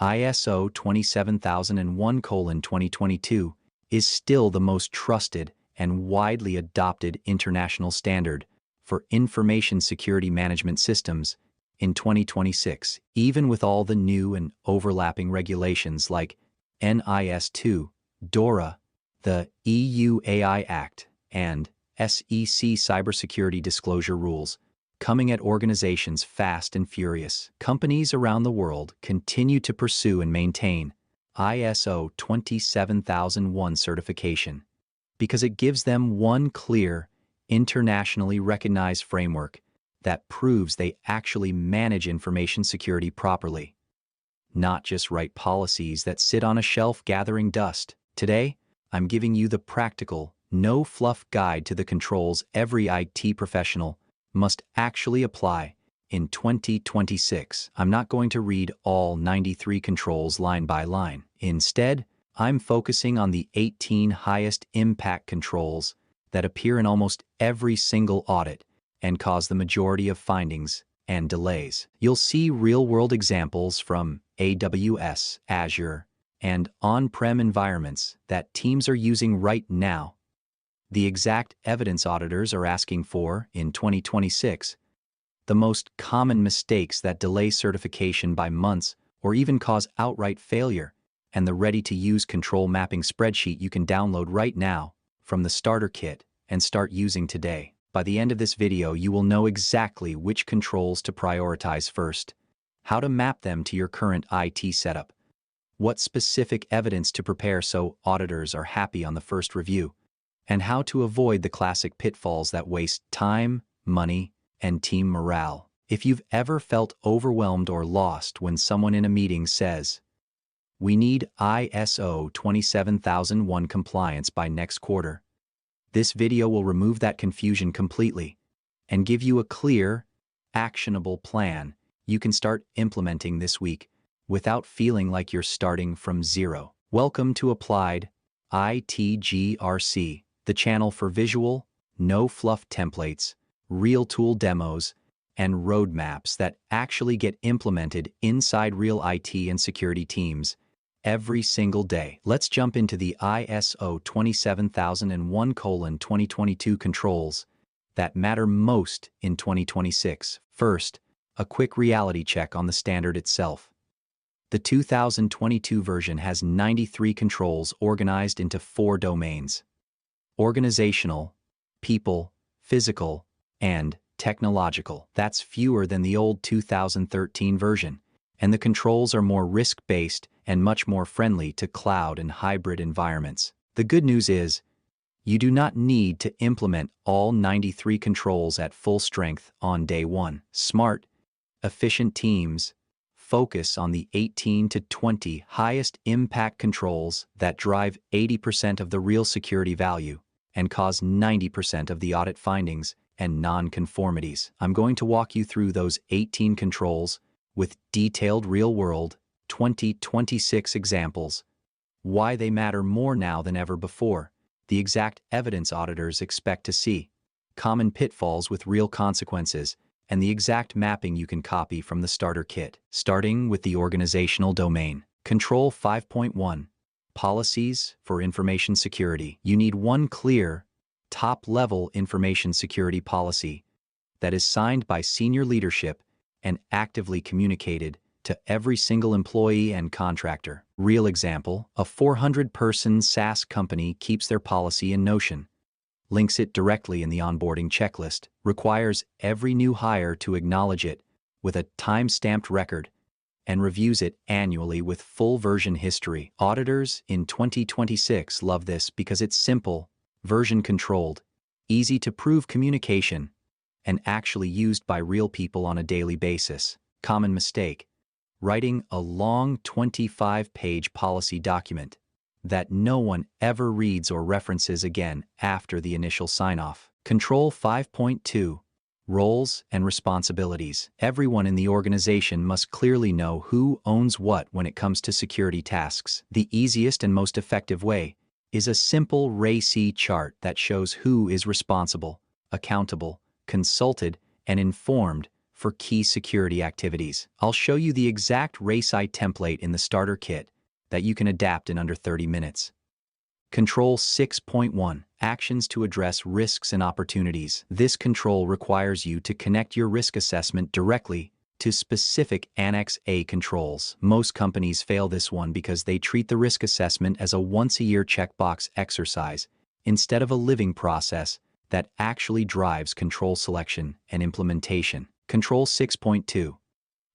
ISO 27001:2022 is still the most trusted and widely adopted international standard for information security management systems in 2026, even with all the new and overlapping regulations like NIS2, DORA, the EU AI Act, and SEC cybersecurity disclosure rules coming at organizations fast and furious. Companies around the world continue to pursue and maintain ISO 27001 certification because it gives them one clear, internationally recognized framework that proves they actually manage information security properly, not just write policies that sit on a shelf gathering dust. Today, I'm giving you the practical, no-fluff guide to the controls every IT professional must actually apply in 2026. I'm not going to read all 93 controls line by line. Instead, I'm focusing on the 18 highest impact controls that appear in almost every single audit and cause the majority of findings and delays. You'll see real-world examples from AWS, Azure, and on-prem environments that teams are using right now. The exact evidence auditors are asking for in 2026, the most common mistakes that delay certification by months or even cause outright failure, and the ready-to-use control mapping spreadsheet you can download right now from the starter kit and start using today. By the end of this video, you will know exactly which controls to prioritize first, how to map them to your current IT setup, what specific evidence to prepare so auditors are happy on the first review, and how to avoid the classic pitfalls that waste time, money, and team morale. If you've ever felt overwhelmed or lost when someone in a meeting says, "We need ISO 27001 compliance by next quarter," this video will remove that confusion completely and give you a clear, actionable plan you can start implementing this week without feeling like you're starting from zero. Welcome to Applied ITGRC, the channel for visual, no-fluff templates, real tool demos, and roadmaps that actually get implemented inside real IT and security teams every single day. Let's jump into the ISO 27001:2022 controls that matter most in 2026. First, a quick reality check on the standard itself. The 2022 version has 93 controls organized into 4 domains: organizational, people, physical, and technological. That's fewer than the old 2013 version, and the controls are more risk-based and much more friendly to cloud and hybrid environments. The good news is, you do not need to implement all 93 controls at full strength on day one. Smart, efficient teams focus on the 18 to 20 highest impact controls that drive 80% of the real security value and cause 90% of the audit findings and non-conformities. I'm going to walk you through those 18 controls with detailed real-world 2026 examples, why they matter more now than ever before, the exact evidence auditors expect to see, common pitfalls with real consequences, and the exact mapping you can copy from the starter kit. Starting with the organizational domain. Control 5.1. Policies for information security. You need one clear, top-level information security policy that is signed by senior leadership and actively communicated to every single employee and contractor. Real example, a 400-person SaaS company keeps their policy in Notion, links it directly in the onboarding checklist, requires every new hire to acknowledge it with a time-stamped record, and reviews it annually with full version history. Auditors in 2026 love this because it's simple, version-controlled, easy to prove communication, and actually used by real people on a daily basis. Common mistake: writing a long 25-page policy document that no one ever reads or references again after the initial sign-off. Control 5.2. Roles and responsibilities. Everyone in the organization must clearly know who owns what when it comes to security tasks. The easiest and most effective way is a simple RACI chart that shows who is responsible, accountable, consulted, and informed for key security activities. I'll show you the exact RACI template in the starter kit that you can adapt in under 30 minutes. Control 6.1. Actions to address risks and opportunities. This control requires you to connect your risk assessment directly to specific Annex A controls. Most companies fail this one because they treat the risk assessment as a once-a-year checkbox exercise instead of a living process that actually drives control selection and implementation. Control 6.2.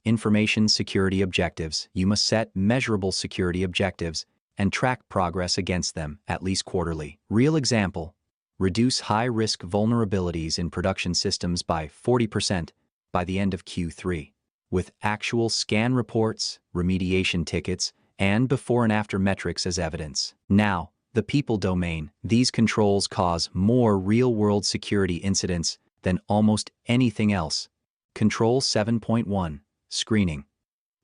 Information security objectives. You must set measurable security objectives and track progress against them, at least quarterly. Real example: reduce high-risk vulnerabilities in production systems by 40% by the end of Q3, with actual scan reports, remediation tickets, and before and after metrics as evidence. Now, the people domain. These controls cause more real-world security incidents than almost anything else. Control 7.1. Screening.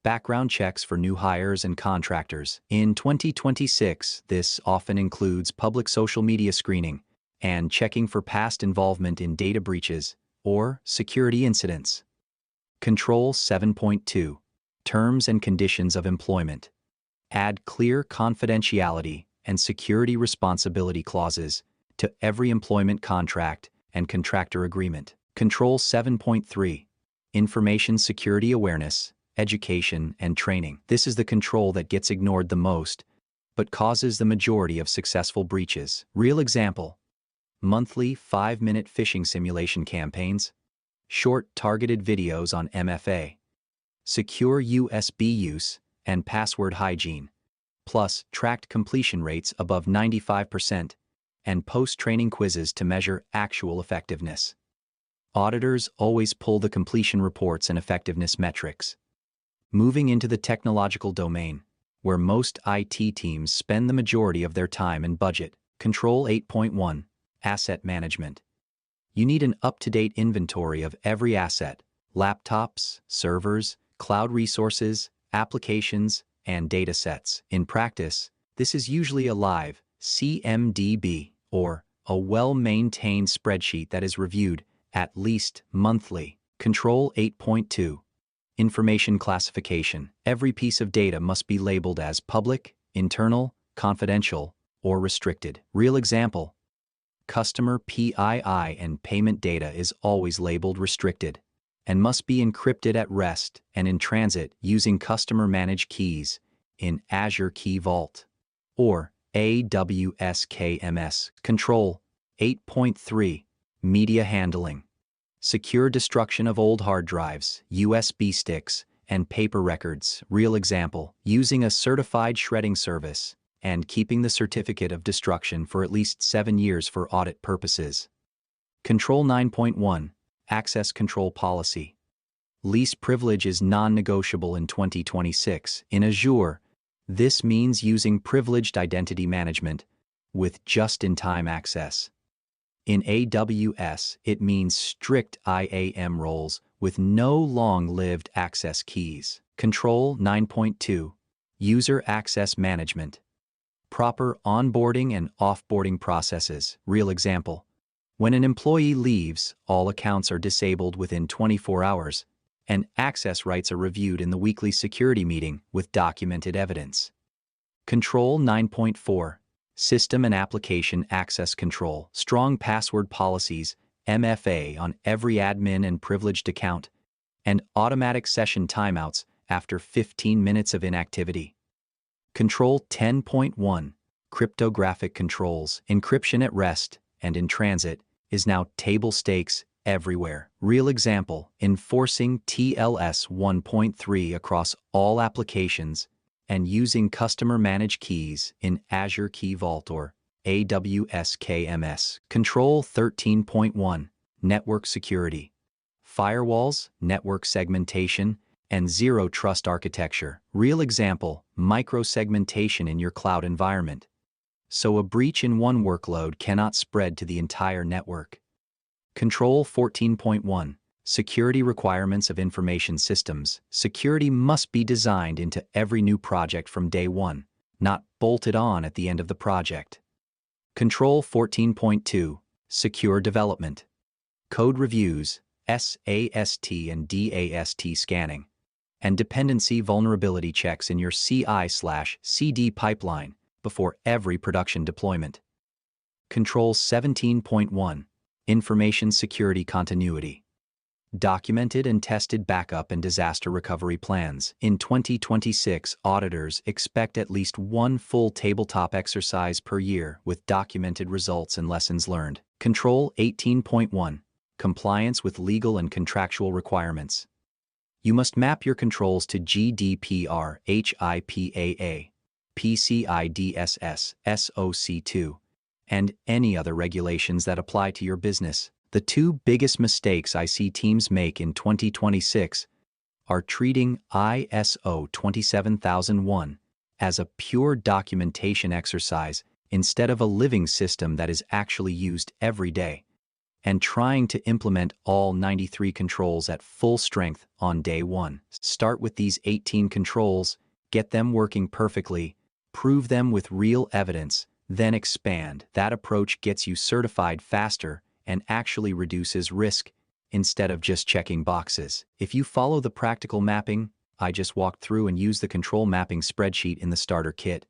Background checks for new hires and contractors. In 2026, this often includes public social media screening and checking for past involvement in data breaches or security incidents. Control 7.2. Terms and conditions of employment. Add clear confidentiality and security responsibility clauses to every employment contract and contractor agreement. Control 7.3. Information security awareness, education, and training. This is the control that gets ignored the most, but causes the majority of successful breaches. Real example: monthly 5-minute phishing simulation campaigns, short targeted videos on MFA, secure USB use and password hygiene, plus tracked completion rates above 95%, and post-training quizzes to measure actual effectiveness. Auditors always pull the completion reports and effectiveness metrics. Moving into the technological domain, where most IT teams spend the majority of their time and budget. Control 8.1. Asset management. You need an up-to-date inventory of every asset: laptops, servers, cloud resources, applications, and data sets. In practice, this is usually a live CMDB or a well-maintained spreadsheet that is reviewed at least monthly. Control 8.2. Information classification. Every piece of data must be labeled as public, internal, confidential, or restricted. Real example: customer PII and payment data is always labeled restricted and must be encrypted at rest and in transit using customer-managed keys in Azure Key Vault or AWS KMS. Control 8.3. Media handling. Secure destruction of old hard drives, USB sticks, and paper records. Real example: using a certified shredding service and keeping the certificate of destruction for at least 7 years for audit purposes. Control 9.1. Access control policy. Least privilege is non-negotiable in 2026. In Azure, this means using privileged identity management with just-in-time access. In AWS, it means strict IAM roles with no long-lived access keys. Control 9.2. User access management. Proper onboarding and offboarding processes. Real example: when an employee leaves, all accounts are disabled within 24 hours, and access rights are reviewed in the weekly security meeting with documented evidence. Control 9.4. System and application access control. Strong password policies, MFA on every admin and privileged account, and automatic session timeouts after 15 minutes of inactivity. Control 10.1. Cryptographic controls. Encryption at rest and in transit is now table stakes everywhere. Real example: enforcing TLS 1.3 across all applications and using customer-managed keys in Azure Key Vault or AWS KMS. Control 13.1. Network security. Firewalls, network segmentation, and zero-trust architecture. Real example: micro-segmentation in your cloud environment, so a breach in one workload cannot spread to the entire network. Control 14.1. Security requirements of information systems. Security must be designed into every new project from day one, not bolted on at the end of the project. Control 14.2. Secure development. Code reviews, SAST and DAST scanning, and dependency vulnerability checks in your CI/CD pipeline before every production deployment. Control 17.1 Information Security Continuity. Documented and tested backup and disaster recovery plans. In 2026, auditors expect at least one full tabletop exercise per year with documented results and lessons learned. Control 18.1 Compliance with legal and contractual requirements. You must map your controls to GDPR, HIPAA, PCI-DSS, SOC2, and any other regulations that apply to your business. The two biggest mistakes I see teams make in 2026 are treating ISO 27001 as a pure documentation exercise instead of a living system that is actually used every day, and trying to implement all 93 controls at full strength on day one. Start with these 18 controls, get them working perfectly, prove them with real evidence, then expand. That approach gets you certified faster and actually reduces risk instead of just checking boxes. If you follow the practical mapping I just walked through and use the control mapping spreadsheet in the starter kit,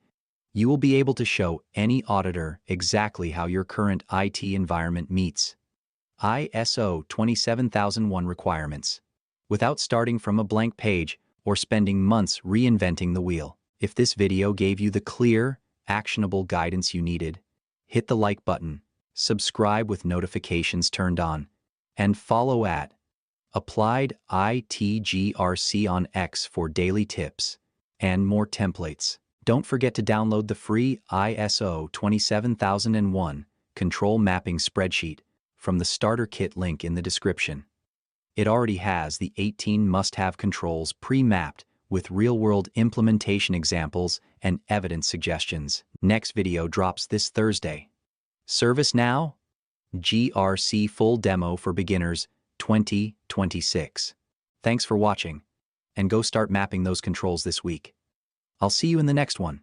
you will be able to show any auditor exactly how your current IT environment meets ISO 27001 requirements without starting from a blank page or spending months reinventing the wheel. If this video gave you the clear, actionable guidance you needed, hit the like button, subscribe with notifications turned on, and follow at Applied ITGRC on X for daily tips and more templates. Don't forget to download the free ISO 27001 control mapping spreadsheet from the starter kit link in the description. It already has the 18 must-have controls pre-mapped with real-world implementation examples and evidence suggestions. Next video drops this Thursday. ServiceNow GRC Full Demo for Beginners 2026. Thanks for watching, and go start mapping those controls this week. I'll see you in the next one.